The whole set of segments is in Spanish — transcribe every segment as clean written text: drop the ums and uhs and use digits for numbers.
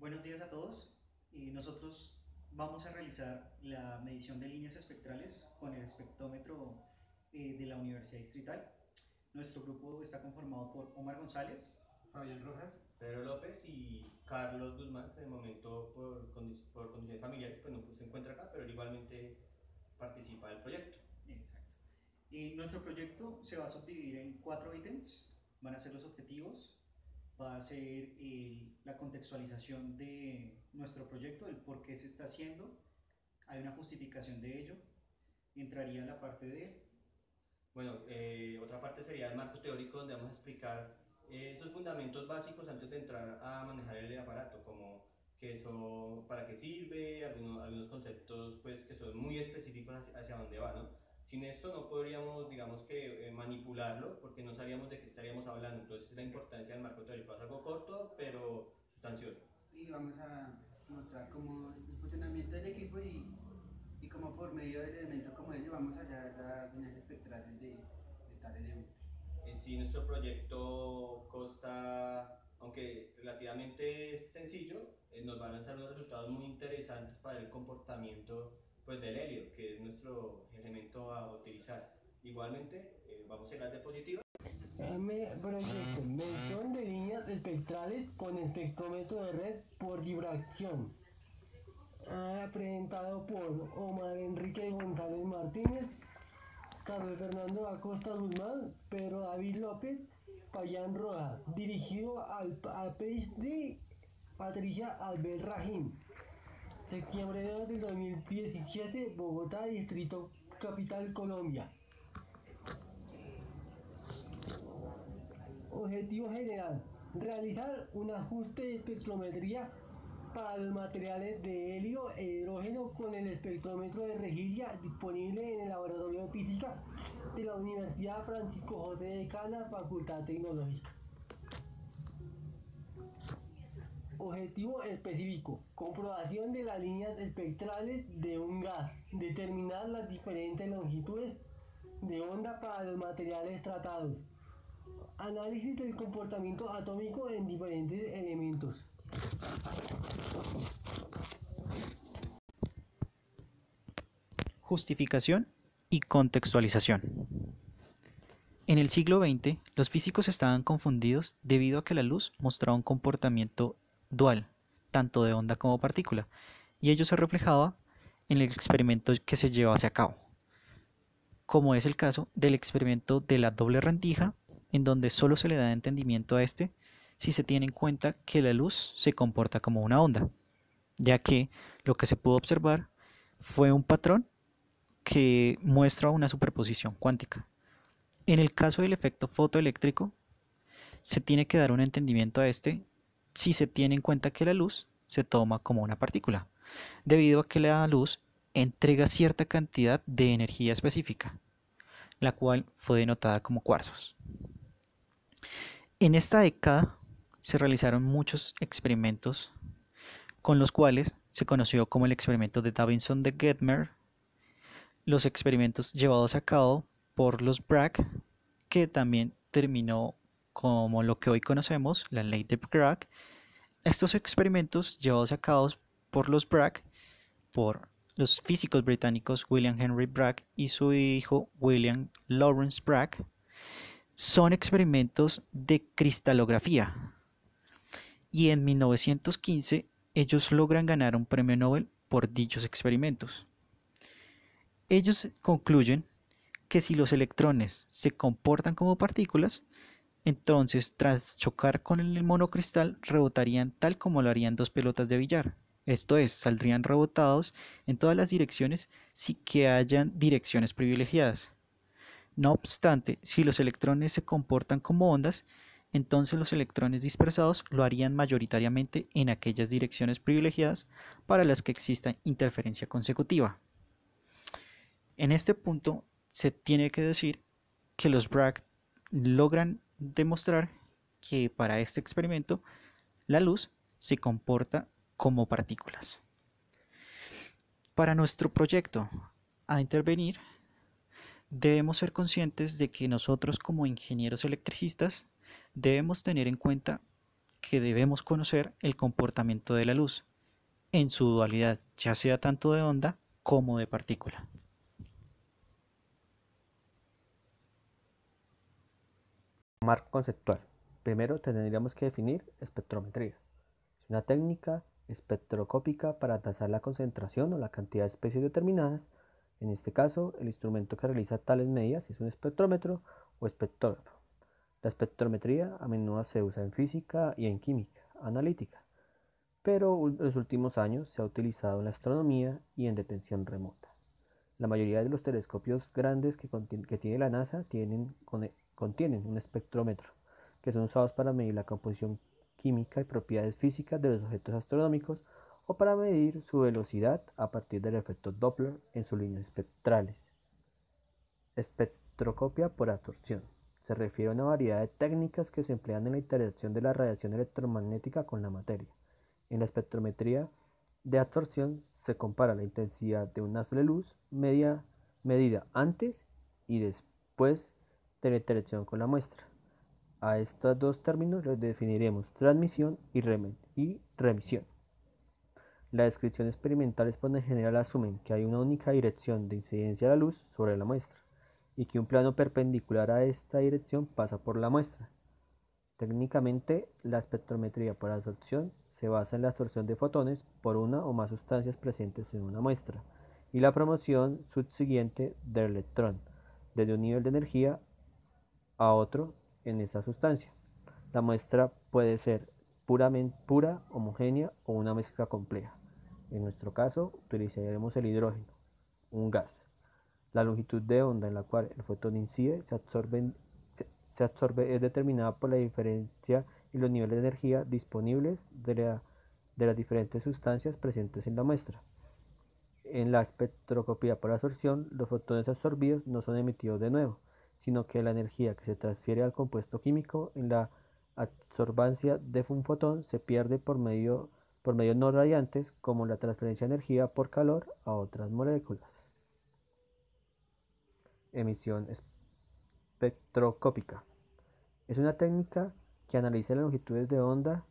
Buenos días a todos. Nosotros vamos a realizar la medición de líneas espectrales con el espectrómetro de la Universidad Distrital. Nuestro grupo está conformado por Omar González, Fabián Rojas. Pedro López y Carlos Guzmán, que de momento por condiciones familiares pues no se encuentra acá, pero él igualmente participa del proyecto. exacto. Nuestro proyecto se va a subdividir en 4 ítems. Van a ser los objetivos, va a ser la contextualización de nuestro proyecto, el por qué se está haciendo, hay una justificación de ello, entraría la parte de... Bueno, otra parte sería el marco teórico donde vamos a explicar esos fundamentos básicos antes de entrar a manejar el aparato, como que eso, para qué sirve, algunos conceptos pues que son muy específicos hacia dónde va, ¿no? Sin esto no podríamos, digamos que, manipularlo porque no sabríamos de qué estaríamos hablando. Entonces la importancia del marco teórico es algo corto pero sustancioso. Y vamos a mostrar cómo el funcionamiento del equipo y cómo por medio del elemento como ello vamos a hallar las líneas espectrales de tal elemento. En sí nuestro proyecto consta, aunque relativamente sencillo, nos va a lanzar unos resultados muy interesantes para el comportamiento pues, del helio, que es nuestro elemento a utilizar. Igualmente, vamos a ir a las diapositivas. Proyecto, medición de líneas espectrales con espectrómetro de red por difracción. Presentado por Omar Enrique González Martínez, Carlos Fernando Acosta Guzmán, Pedro David López, Fabián Rojas, dirigido al PhD Patricia Albert Rahim. Septiembre 2 del 2017, Bogotá, Distrito Capital, Colombia. Objetivo general: realizar un ajuste de espectrometría para los materiales de helio e hidrógeno con el espectrómetro de rejilla disponible en el Laboratorio de Física de la Universidad Francisco José de Cana, Facultad Tecnológica. Objetivo específico: comprobación de las líneas espectrales de un gas, determinar las diferentes longitudes de onda para los materiales tratados, análisis del comportamiento atómico en diferentes elementos. Justificación y contextualización. En el siglo XX, los físicos estaban confundidos debido a que la luz mostraba un comportamiento dual, tanto de onda como partícula, y ello se reflejaba en el experimento que se llevase a cabo, como es el caso del experimento de la doble rendija, en donde solo se le da entendimiento a este si se tiene en cuenta que la luz se comporta como una onda, ya que lo que se pudo observar fue un patrón que muestra una superposición cuántica. En el caso del efecto fotoeléctrico, se tiene que dar un entendimiento a este si se tiene en cuenta que la luz se toma como una partícula, debido a que la luz entrega cierta cantidad de energía específica, la cual fue denotada como cuarzos. En esta década se realizaron muchos experimentos con los cuales se conoció como el experimento de Davidson de Gedmer, los experimentos llevados a cabo por los Bragg, que también terminó como lo que hoy conocemos, la ley de Bragg. Estos experimentos llevados a cabo por los Bragg, por los físicos británicos William Henry Bragg y su hijo William Lawrence Bragg, son experimentos de cristalografía. Y en 1915 ellos logran ganar un premio Nobel por dichos experimentos. Ellos concluyen que si los electrones se comportan como partículas, entonces tras chocar con el monocristal rebotarían tal como lo harían dos pelotas de billar. Esto es, saldrían rebotados en todas las direcciones sin que hayan direcciones privilegiadas. No obstante, si los electrones se comportan como ondas, entonces los electrones dispersados lo harían mayoritariamente en aquellas direcciones privilegiadas para las que exista interferencia consecutiva. En este punto se tiene que decir que los Bragg logran demostrar que para este experimento la luz se comporta como partículas. Para nuestro proyecto a intervenir, debemos ser conscientes de que nosotros como ingenieros electricistas debemos tener en cuenta que debemos conocer el comportamiento de la luz en su dualidad, ya sea tanto de onda como de partícula. Marco conceptual. Primero tendríamos que definir espectrometría. Es una técnica espectroscópica para tasar la concentración o la cantidad de especies determinadas. En este caso, el instrumento que realiza tales medidas es un espectrómetro o espectrógrafo. La espectrometría a menudo se usa en física y en química analítica, pero en los últimos años se ha utilizado en la astronomía y en detección remota. La mayoría de los telescopios grandes que tiene la NASA contienen un espectrómetro, que son usados para medir la composición química y propiedades físicas de los objetos astronómicos o para medir su velocidad a partir del efecto Doppler en sus líneas espectrales. Espectroscopia por absorción. Se refiere a una variedad de técnicas que se emplean en la interacción de la radiación electromagnética con la materia. En la espectrometría de absorción se compara la intensidad de un haz de luz medida antes y después de la interacción con la muestra. A estos dos términos los definiremos transmisión y remisión. Las descripciones experimentales por lo general asumen que hay una única dirección de incidencia de la luz sobre la muestra y que un plano perpendicular a esta dirección pasa por la muestra. Técnicamente, la espectrometría por absorción se basa en la absorción de fotones por una o más sustancias presentes en una muestra y la promoción subsiguiente del electrón desde un nivel de energía a otro en esa sustancia. La muestra puede ser pura, homogénea o una mezcla compleja. En nuestro caso, utilizaremos el hidrógeno, un gas. La longitud de onda en la cual el fotón incide se absorbe es determinada por la diferencia y los niveles de energía disponibles de las diferentes sustancias presentes en la muestra. En la espectroscopia por absorción, los fotones absorbidos no son emitidos de nuevo, sino que la energía que se transfiere al compuesto químico en la absorbancia de un fotón se pierde por medios no radiantes, como la transferencia de energía por calor a otras moléculas. Emisión espectroscópica. Es una técnica que analiza las longitudes de onda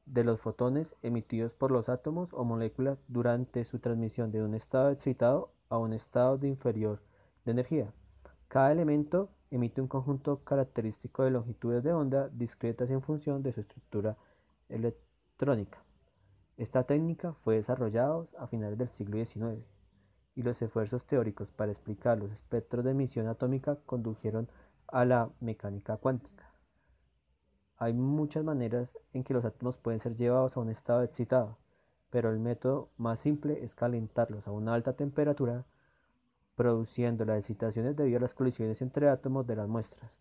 de los fotones emitidos por los átomos o moléculas durante su transmisión de un estado excitado a un estado de inferior de energía. Cada elemento emite un conjunto característico de longitudes de onda discretas en función de su estructura electrónica. Esta técnica fue desarrollada a finales del siglo XIX y los esfuerzos teóricos para explicar los espectros de emisión atómica condujeron a la mecánica cuántica. Hay muchas maneras en que los átomos pueden ser llevados a un estado excitado, pero el método más simple es calentarlos a una alta temperatura, produciendo las excitaciones debido a las colisiones entre átomos de las muestras.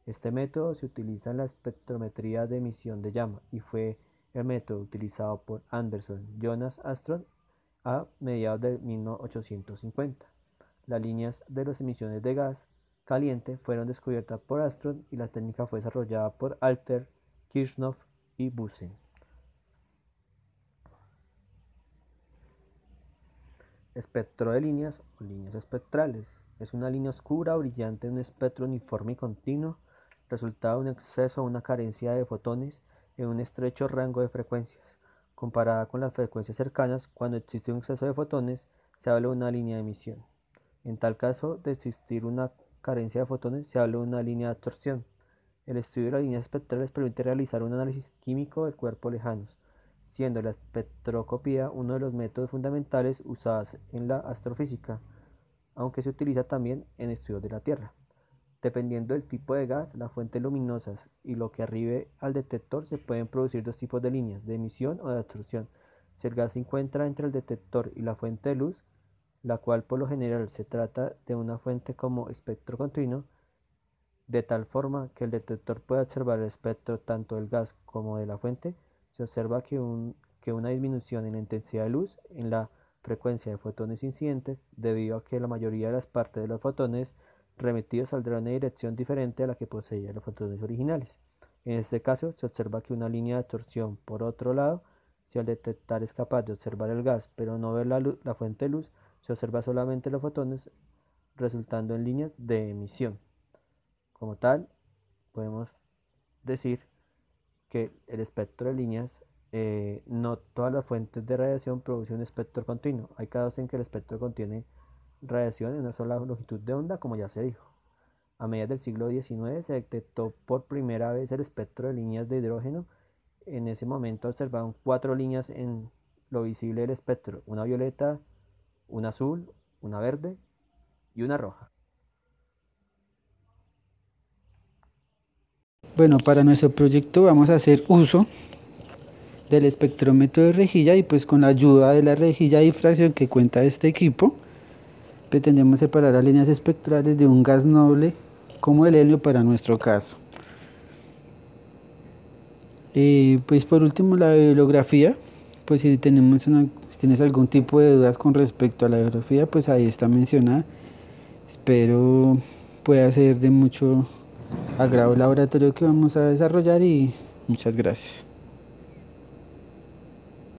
Este método se utiliza en la espectrometría de emisión de llama y fue el método utilizado por Anderson Jonas Armstrong a mediados de 1850. Las líneas de las emisiones de gas caliente fueron descubiertas por Armstrong y la técnica fue desarrollada por Alter, Kirchhoff y Bunsen. Espectro de líneas o líneas espectrales. Es una línea oscura o brillante en un espectro uniforme y continuo, resultado de un exceso o una carencia de fotones en un estrecho rango de frecuencias. Comparada con las frecuencias cercanas, cuando existe un exceso de fotones, se habla de una línea de emisión. En tal caso, de existir una carencia de fotones, se habla de una línea de absorción. El estudio de las líneas espectrales permite realizar un análisis químico de cuerpos lejanos, siendo la espectroscopia uno de los métodos fundamentales usados en la astrofísica, aunque se utiliza también en estudios de la Tierra. Dependiendo del tipo de gas, las fuentes luminosas y lo que arribe al detector, se pueden producir dos tipos de líneas, de emisión o de absorción. Si el gas se encuentra entre el detector y la fuente de luz, la cual por lo general se trata de una fuente como espectro continuo, de tal forma que el detector pueda observar el espectro tanto del gas como de la fuente, se observa que una disminución en la intensidad de luz en la frecuencia de fotones incidentes, debido a que la mayoría de las partes de los fotones remitidos saldrán en una dirección diferente a la que poseían los fotones originales. En este caso, se observa que una línea de absorción, por otro lado, si el detector es capaz de observar el gas pero no ver la fuente de luz, se observa solamente los fotones, resultando en líneas de emisión. Como tal, podemos decir que el espectro de líneas, no todas las fuentes de radiación producen un espectro continuo. Hay casos en que el espectro contiene radiación en una sola longitud de onda, como ya se dijo. A mediados del siglo XIX se detectó por primera vez el espectro de líneas de hidrógeno. En ese momento observaron 4 líneas en lo visible del espectro: una violeta, una azul, una verde y una roja. Bueno, para nuestro proyecto vamos a hacer uso del espectrómetro de rejilla y pues con la ayuda de la rejilla de difracción que cuenta este equipo, pretendemos separar las líneas espectrales de un gas noble como el helio para nuestro caso. Pues por último la bibliografía, pues si tienes algún tipo de dudas con respecto a la bibliografía, pues ahí está mencionada. Espero pueda ser de mucho agrado el laboratorio que vamos a desarrollar y muchas gracias.